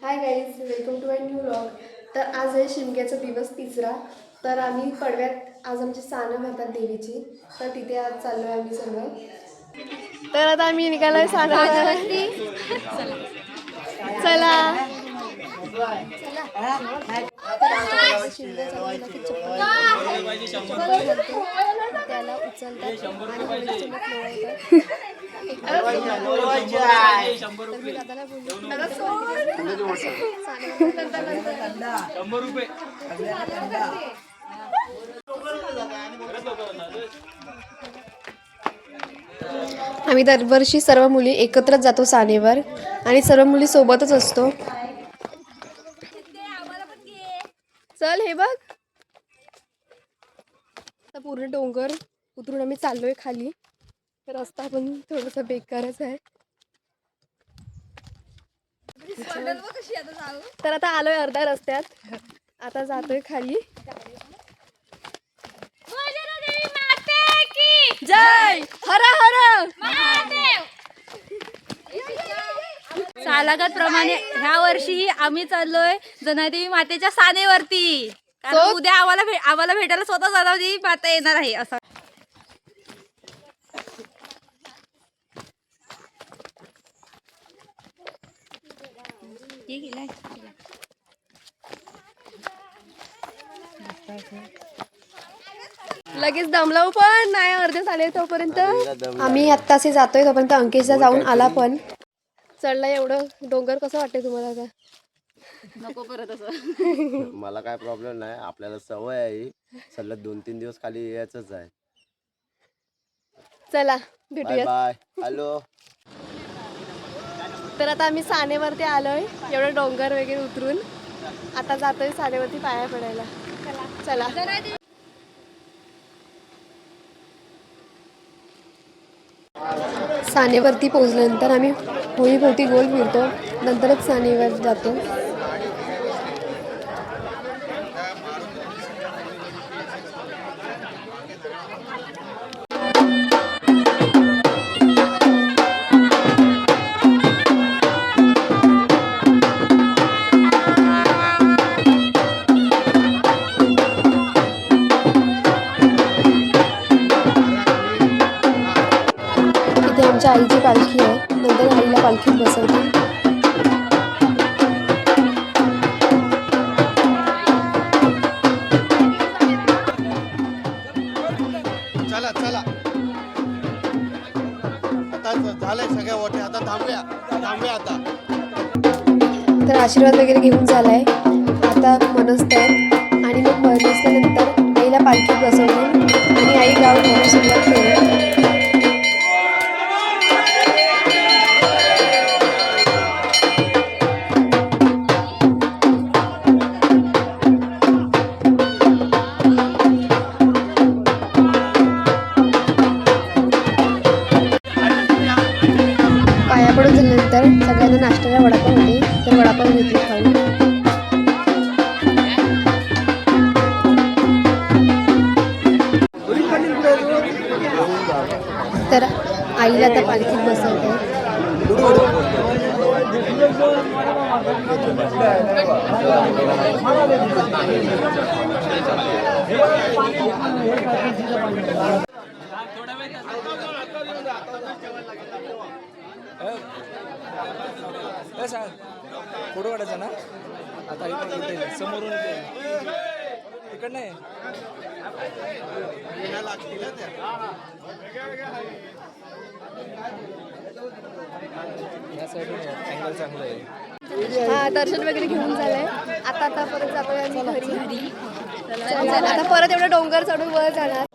High guys, welcome to my new vlog. तर आज आहे शिमग्याचा दिवस तिसरा. तर आम्ही पडव्यात आज आमची सानं भरतात देवीची, तर तिथे आज चाललो आहे आम्ही सगळं. तर आता आम्ही निघालोय सानावरती. चला त्याला उचलतात आणि 100 रुपये. आम्ही दरवर्षी सर्व मुली एकत्रच जातो सानेवर आणि सर्व मुली सोबतच असतो. चल हे बघ, आता पूर्ण डोंगर उतरून आम्ही चाललोय खाली. रस्ता पण थोडासा बेकारच आहे. तर आता आलोय अर्ध्या रस्त्यात, आता जातोय खाली. जय हर हर महादेव. सालागत प्रमाणे ह्या वर्षी आम्ही चाललोय जनादेवी मातेच्या सानेवरती. कारण उद्या आम्हाला भेटायला स्वतः जनादेवी माता येणार आहे. असं लगेच दमलाव पण नाही. अर्धे झाले तोपर्यंत आम्ही आत्ताच जातोय, तोपर्यंत अंकेशला जाऊन आला. पण चढला एवढं डोंगर, कसं वाटतंय तुम्हाला आता? नको परत असं. मला काय प्रॉब्लेम नाही, आपल्याला सवय आहे. सलग 2-3 दिवस खाली यायचंच आहे. चला बाय भेटूया. बाय. हॅलो. तर आता आम्ही सानेवरती आलोय, एवढं डोंगर वगैरे उतरून आता जातोय सानेवरती पाया पडायला. चला सानेवरती पोहोचल्यानंतर आम्ही होळीभोवती गोल फिरतो, नंतरच सानेवर जातो. इथे आमच्या आईची पालखी आहे, नंतर आईला पालखीत बसवते. चला चला, आता झालंय सगळ्या वाटे, आता थांबूया आता. तर आशीर्वाद वगैरे घेऊन झालाय, आता मनसत आहे आणि मग मनसल्यानंतर आईला पालखीत बसवते आणि आई गाव घ्यायला सुरुवात केली. पायापडून झाल्यानंतर सगळ्यांना नाश्त्याला वडापाव होते, तर वडापाव घेतले खाऊन. तर आईला आता पालखीत बसवते. फोटो काढायचा ना, आता इथे समोरून तिकड नाही. या साईडून अँगल चांगलं आहे. हा, दर्शन वगैरे घेऊन झालंय. आता परत जातोय आम्ही घरी. आता परत एवढं डोंगर चढून वर जाणार.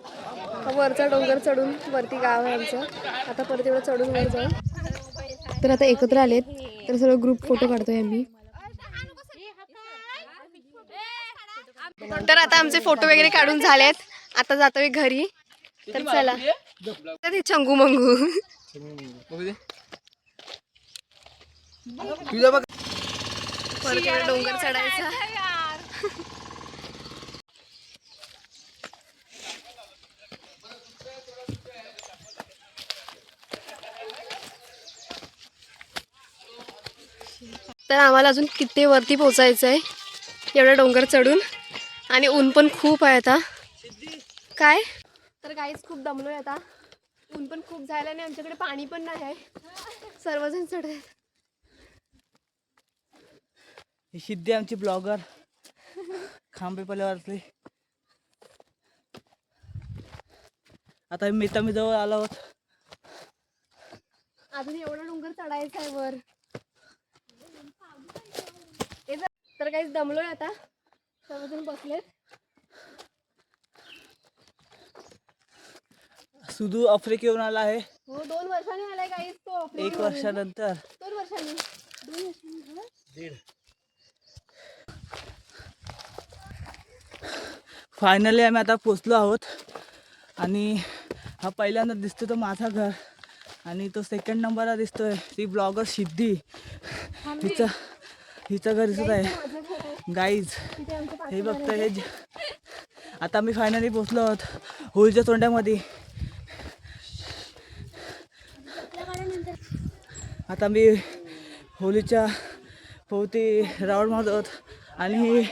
वरचा डोंगर चढून वरती गाव आहे आमचं. आता परत एवढं चढून वर जाऊ. तर आता एकत्र आलेत, तर सर्व ग्रुप फोटो काढतोय आम्ही. तर आता आमचे फोटो वगैरे काढून झालेत, आता जातोय घरी. तर चला, ते चंगू मंगू परत एवढं डोंगर चढायचा. तर आम्हाला अजून किती वरती पोचायचं आहे एवढा डोंगर चढून आणि ऊन पण खूप आहे आता. काय तर काहीच खूप दमलोय आता. ऊन पण खूप झालं आणि आमच्याकडे पाणी पण नाही आहे. सर्वजण चढत. ही सिद्धी आमची ब्लॉगर खांबे पल्ल्यावरती. आता मी जवळ आलो आहोत. अजून एवढा डोंगर चढायचा आहे वर. तर काहीच दमलोय आता. सर्वजण बसलेत. सुधू आफ्रिकेहून आला आहे. हो 2 वर्षांनी आलाय काहीच तो. 1 वर्षानंतर. 2 वर्षांनी. 2 वर्षांनी. फायनली आम्ही आता पोचलो आहोत आणि हा पहिल्यांदा दिसतो तो माझा घर आणि तो सेकंड नंबरला दिसतोय ती ब्लॉगर सिद्धी. हिचं घर दिसत आहे गाईज. हे बघतं हे आता मी फायनली पोचलो आहोत होळीच्या तोंड्यामध्ये. आता मी होळीच्या भोवती राऊंड मारत आहोत आणि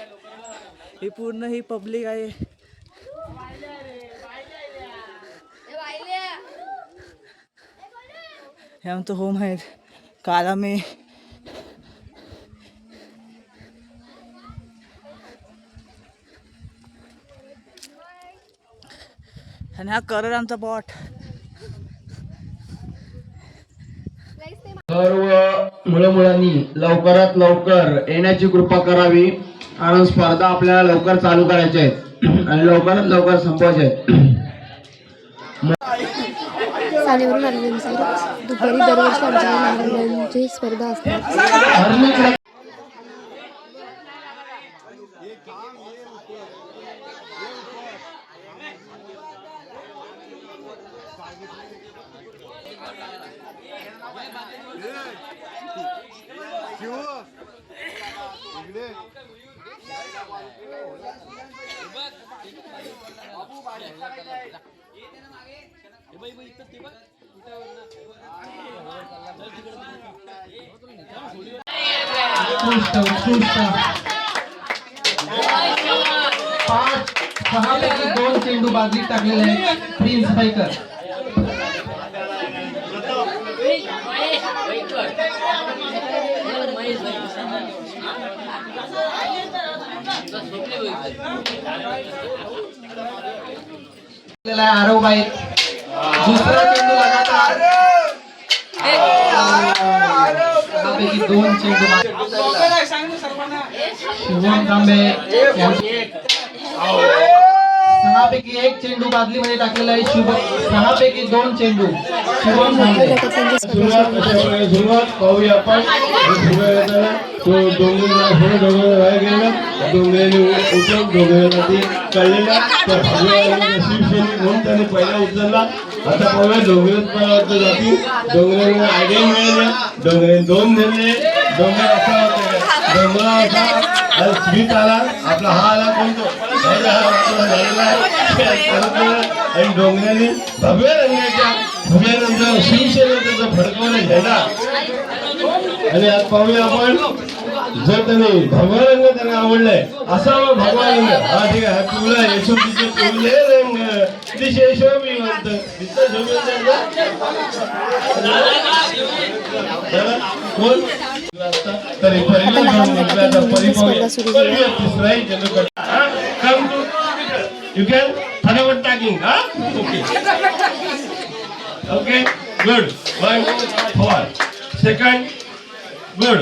ही पूर्ण ही पब्लिक आहे. हे आमचं होम आहे. काल आम्ही आणि हा करड आमचा बॉट. सर्व मुलांनी लवकरात लवकर येण्याची कृपा करावी कारण स्पर्धा आपल्याला लवकर चालू करायच्या आहेत आणि लवकरात लवकर संपवायच्या आहेत. सानेवरून आलेल्यांचं दुपारी दरवर्षी आमच्या लहान मुलांची स्पर्धा असते. पाच 6 पैकी 2 चेंडू बाजूला टाकलेले आहेत. प्रिन्स फायकर आरव बाई. दुसरा चेंडू लगातार 6 पैकी 2 चेंडू. शिवम तांबे 6 पैकी 1 चेंडू बादलीमध्ये टाकलेला आहे. 6 पैकी 2 चेंडू शिवम तांबे. सुरुवात पाहूया आपण. तो डोंगराला गेला डोंगराने उचल डोंगरामध्ये कळलेला त्या शिवसैनिक म्हणून त्याने पहिला उचलला. आता पाहूया डोंगरात जाती डोंगराने आयडिया मिळाल्या. डोंगराने 2 नेले. डोंगर असा डोंगरा असा स्मित आला आपला हा आला कोणतो झालेला आणि डोंगराने भव्य रंगाच्या शिवसेनेचा फडकवला झेंडा. आणि आज पाहूया आपण जर त्याने भगवा रंग त्यांना आवडलाय असा भगवा रंग हा ठीक आहे. हा पिवळा यशोबीचे पिवळे रंग दिशे शोभिवंत कोण तरी यू कॅन फटाफट टाकिंग. हा okay okay good 1 4 second good.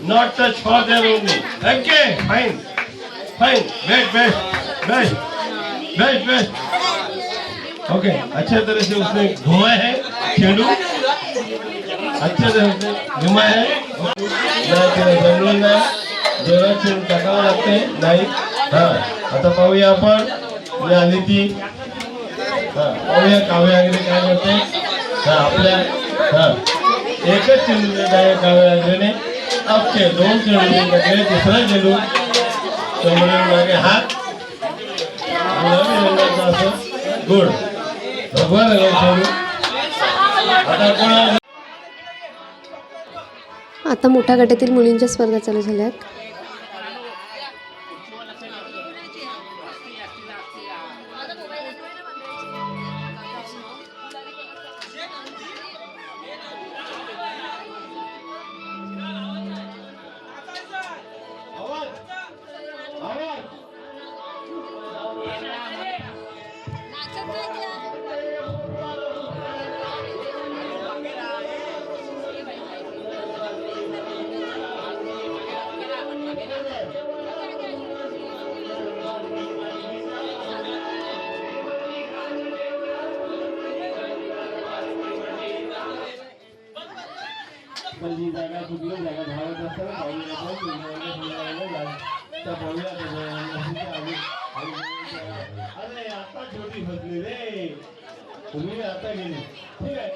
Not touch for them only. Okay, fine, fine. Best. Okay, अच्छे तरह से उसने घुमाया है चेंडू. अच्छे तरह से घुमाया है. जमलं ना जोरात चेंडू टाकावं लागते नाही. हा आता पाहूया आपण आली ती. हा पाहूया काव्या वगैरे काय करते. हा आपल्या हा एकच चेंडू काव्या वगैरे आपके 2 चेंडू टाकले. दुसरा चेंडू मागे हात गुलाबी रंगाचा असं गुड भगवा रंगाचा चेंडू. आता कोणा आता मोठ्या गटातील मुलींच्या स्पर्धा चालू झाल्या आहेत. पहिली जागा चुकली जागा धावत असताना अरे आता छोटी फसली रे तुम्ही आता गेली ठीक आहे.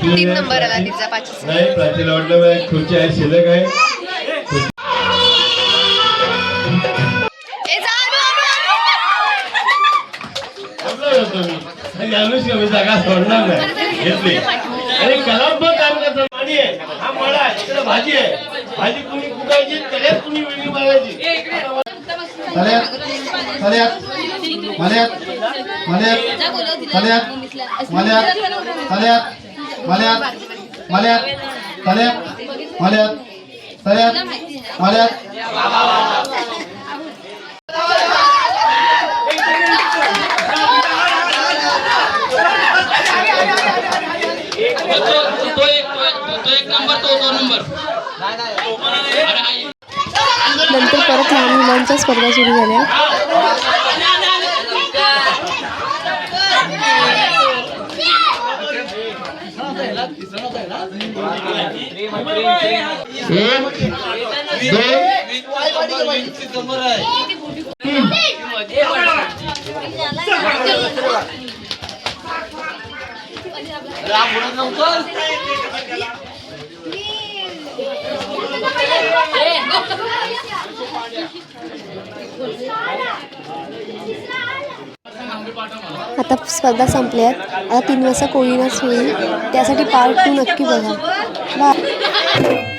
तीन नंबर आला तिचा पाचीचा. नाही प्राचीला वाटलं खुर्ची आहे शिल्लक आहे. मी जागा सोडणार नाही घेतली. अरे कलाम पण काम करतो. पाणी आहे हा मळा आहे इकडे भाजी आहे. भाजी कुणी कुटायची त्याच्यात कुणी वेगळी मारायची. नंतर परत लहान मुलांच्या स्पर्धा सुरू झाल्या. आता स्पर्धा संपल्यात. आता 3 वाजता कोळी नाच होईल. त्यासाठी पार्ट 2 नक्की बघा. बाय.